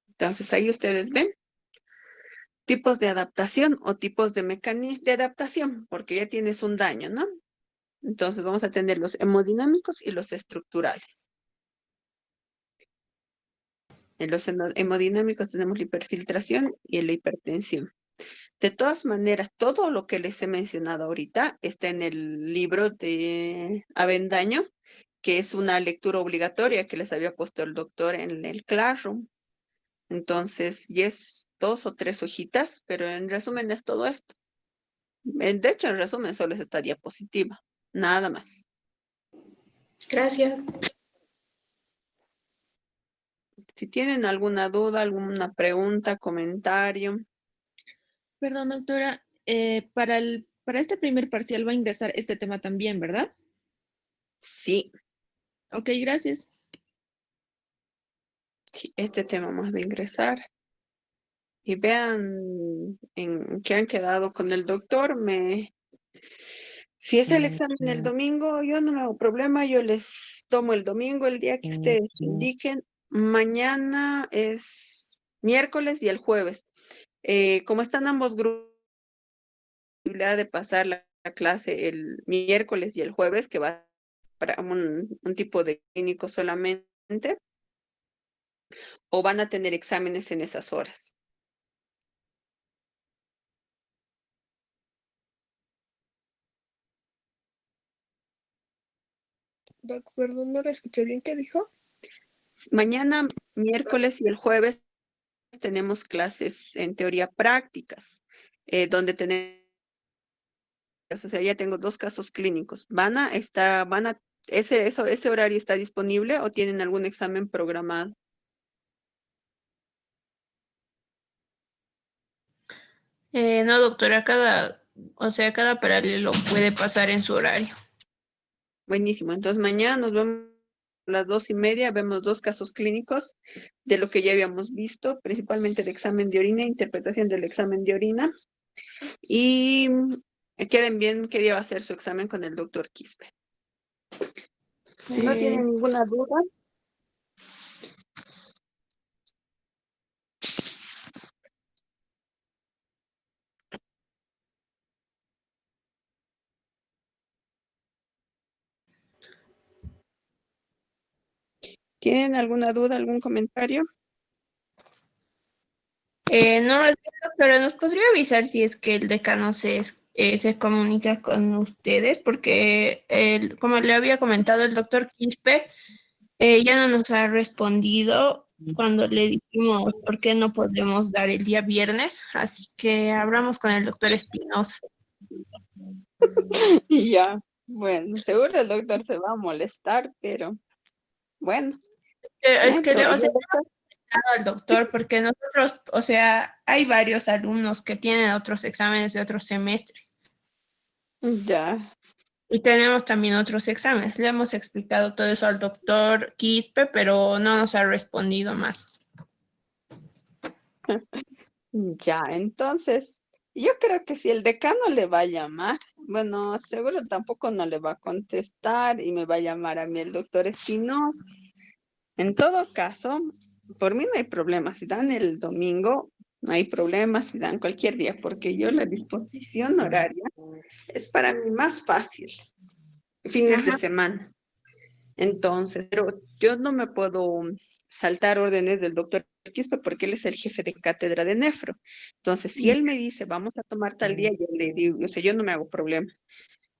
S1: Entonces ahí ustedes ven tipos de adaptación o tipos de mecanismos de adaptación, porque ya tienes un daño, ¿no? Entonces vamos a tener los hemodinámicos y los estructurales. En los hemodinámicos tenemos la hiperfiltración y la hipertensión. De todas maneras, todo lo que les he mencionado ahorita está en el libro de Avendaño, que es una lectura obligatoria que les había puesto el doctor en el Classroom. Entonces, y es 2 o 3 hojitas, pero en resumen es todo esto. De hecho, en resumen solo es esta diapositiva, nada más.
S4: Gracias.
S1: Si tienen alguna duda, alguna pregunta, comentario,
S3: Perdón, doctora, para este primer parcial va a ingresar este tema también, ¿verdad?
S1: sí,
S3: Ok, gracias.
S1: sí, este tema más de ingresar. Y vean en qué han quedado con el doctor. Si es el examen el domingo, yo no me hago problema, yo les tomo el domingo, el día que ustedes indiquen. Mañana es miércoles y el jueves. Como están ambos grupos, posibilidad de pasar la clase el miércoles y el jueves, que va para un tipo de clínico solamente, o van a tener exámenes en esas horas.
S5: De acuerdo, no la escuché bien. ¿Qué dijo?
S1: Mañana, miércoles y el jueves tenemos clases en teoría prácticas, donde tenemos, o sea, ya tengo 2 casos clínicos. ¿Ese horario está disponible o tienen algún examen programado?
S4: No, doctora, o sea, cada paralelo puede pasar en su horario.
S1: Buenísimo. Entonces mañana nos vemos a las 2:30, vemos 2 casos clínicos de lo que ya habíamos visto, principalmente el examen de orina, interpretación del examen de orina. Y queden bien qué día va a hacer su examen con el doctor Quispe. Si no tienen ninguna duda, ¿tienen alguna duda, algún comentario?
S4: No, doctora, ¿nos podría avisar si es que el decano se comunica con ustedes? Porque, como le había comentado el doctor Quispe, ya no nos ha respondido cuando le dijimos por qué no podemos dar el día viernes, así que hablamos con el doctor Espinosa.
S1: Y ya, bueno, seguro el doctor se va a molestar, pero bueno, no
S4: Es
S1: hay
S4: que, o
S1: problema.
S4: sea, al doctor porque nosotros, o sea, hay varios alumnos que tienen otros exámenes de otros semestres
S1: Ya.
S4: y tenemos también otros exámenes. Le hemos explicado todo eso al doctor Quispe, pero no nos ha respondido más.
S1: Ya, entonces, yo creo que si el decano le va a llamar, bueno, seguro tampoco no le va a contestar y me va a llamar a mí el doctor Espinosa. En todo caso, por mí no hay problema. Si dan el domingo, no hay problema. Si dan cualquier día, porque yo la disposición horaria es para mí más fácil, fines de
S4: Ajá.
S1: semana. Entonces, pero yo no me puedo saltar órdenes del doctor Quispe porque él es el jefe de cátedra de nefro. Entonces, si él me dice, vamos a tomar tal día, yo le digo, o sea, yo no me hago problema.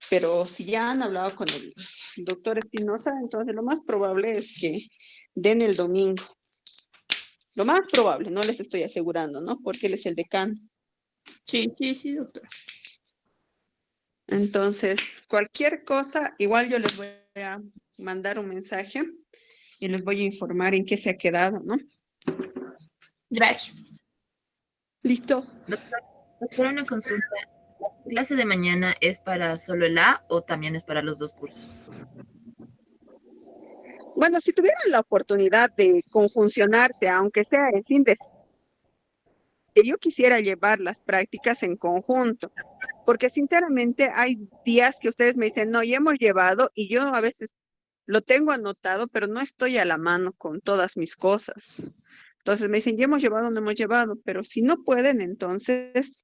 S1: Pero si ya han hablado con el doctor Espinosa, entonces lo más probable es que den el domingo. Lo más probable, no les estoy asegurando, ¿no? Porque él es el decano.
S4: Sí, doctor.
S1: Entonces, cualquier cosa, igual yo les voy a mandar un mensaje y les voy a informar en qué se ha quedado, ¿no?
S4: Gracias.
S1: Listo.
S6: Doctora, una consulta. ¿La clase de mañana es para solo el A o también es para los dos cursos?
S1: Bueno, si tuvieran la oportunidad de conjuncionarse, aunque sea el fin de semana, yo quisiera llevar las prácticas en conjunto, porque sinceramente hay días que ustedes me dicen, no, ya hemos llevado, y yo a veces lo tengo anotado, pero no estoy a la mano con todas mis cosas. Entonces me dicen, ya hemos llevado, no hemos llevado, pero si no pueden, entonces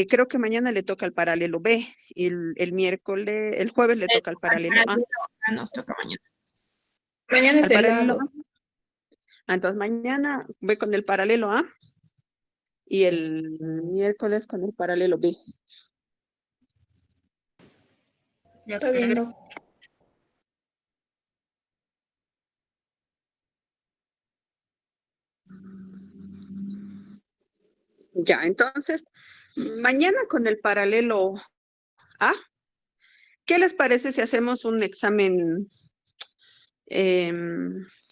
S1: creo que mañana le toca al paralelo B, y el jueves le toca al paralelo A.
S4: Nos toca mañana. Mañana
S1: Al
S4: es el
S1: paralelo
S4: lado.
S1: A. Entonces mañana voy con el paralelo A y el miércoles con el paralelo B.
S6: De
S4: Está bien,
S6: acuerdo.
S4: ¿no?
S1: Ya, entonces, mañana con el paralelo A, ¿qué les parece si hacemos un examen,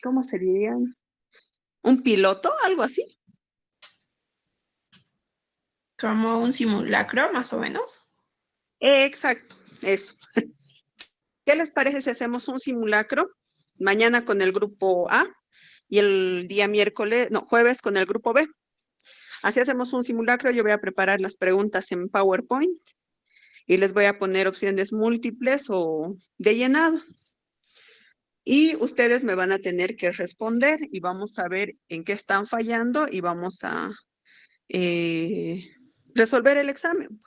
S1: ¿cómo sería? ¿Un piloto? ¿Algo así?
S4: Como un simulacro, más o menos.
S1: Exacto, eso. ¿Qué les parece si hacemos un simulacro mañana con el grupo A y el día jueves con el grupo B? Así hacemos un simulacro, yo voy a preparar las preguntas en PowerPoint y les voy a poner opciones múltiples o de llenado. Y ustedes me van a tener que responder y vamos a ver en qué están fallando y vamos a resolver el examen.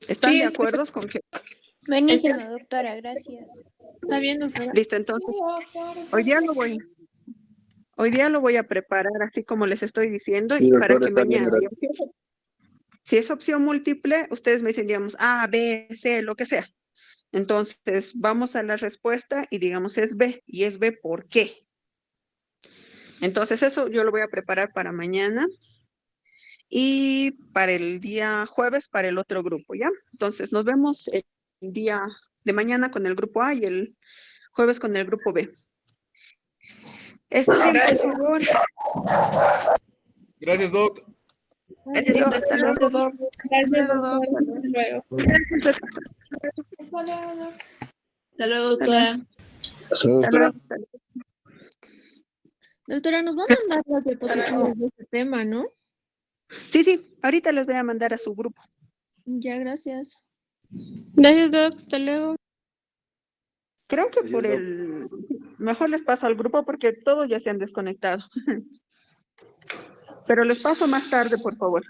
S1: ¿Están
S4: Sí,
S1: de acuerdo con que?
S7: Buenísimo, doctora, gracias.
S3: Está bien, doctora.
S1: Listo, entonces, hoy día lo voy a preparar así como les estoy diciendo
S8: Sí,
S1: y para
S8: doctor,
S1: que
S8: está bien,
S1: mañana,
S8: gracias.
S1: si es opción múltiple, ustedes me dicen, digamos, A, B, C, lo que sea. Entonces, vamos a la respuesta y digamos es B, y es B, ¿por qué? Entonces, eso yo lo voy a preparar para mañana y para el día jueves para el otro grupo, ¿ya? Entonces, nos vemos el día de mañana con el grupo A y el jueves con el grupo B. Estudien, por favor.
S8: Gracias, Doc.
S6: Gracias,
S1: Digo,
S6: doctora.
S1: hasta luego.
S5: Gracias, Doc.
S4: Gracias, doctor. Hasta luego.
S5: Hasta luego, doctora.
S1: Hasta luego.
S3: Doctora, nos va a mandar las diapositivas de este tema, ¿no?
S1: Sí, ahorita les voy a mandar a su grupo.
S3: Ya, gracias.
S5: Gracias, Doc. Hasta luego.
S1: Creo que
S8: Gracias,
S1: mejor les paso al grupo porque todos ya se han desconectado. Pero les paso más tarde, por favor.